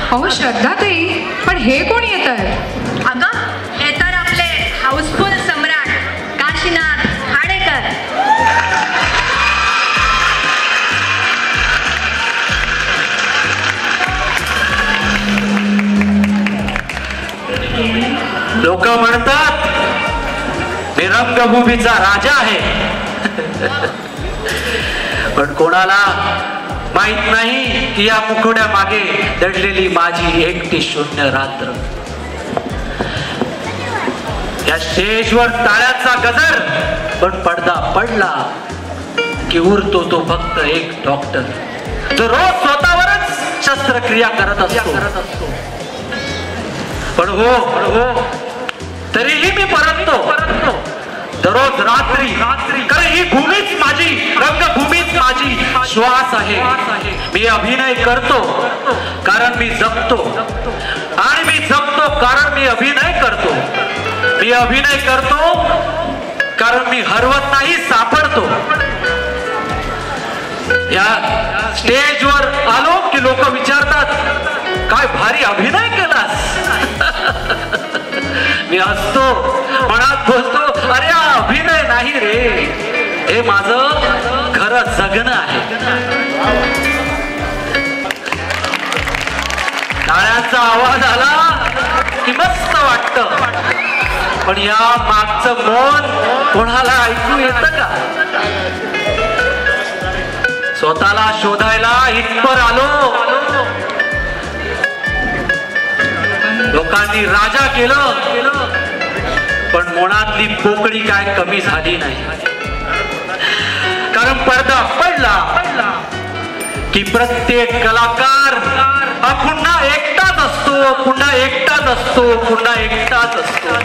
अहो श्रद्धाताई, पण हे कोण येत आहे? अगं हे तर आपले हाऊसफुल सम्राट काशीनाथ हाडेकर. लोक म्हणतात मी रंगभूमीचा राजा आहे, पण कोणाला माहित नाही की या मुखवड्या मागे दडलेली माझी एकटी शून्य रात्र. या स्टेजवर टाळ्यांचा गजर, पण पडदा पडला की उरतो तो फक्त एक डॉक्टर, जो रोज स्वतःवरच शस्त्रक्रिया करत असतो. पण हो तरीही मी परततो दररोज रात्री, कारण ही भूमीच माझी, रंगभूमीच माझी श्वास आहे. मी अभिनय करतो कारण मी जगतो, आणि मी जगतो कारण मी अभिनय करतो. मी अभिनय करतो कारण मी हरवत नाही, सापडतो. या स्टेजवर आलो की लोक विचारतात काय भारी अभिनय केलास. मी हसतो, मनात बोलतो अरे हा अभिनय नाही रे, हे माझं खरं जगणं आहे. टाळ्यांचा आवाज आला की मस्त वाटतं, पण या मागचं मन कोणाला ऐकू येतं का? स्वतःला शोधायला इथपर आलो. लोकांनी राजा केलं, पण मनातली पोकळी काय कमी झाली नाही. कारण पडदा पडला की प्रत्येक कलाकार हा पुन्हा एकटाच असतो, पुन्हा एकटाच असतो, पुन्हा एकटाच असतो.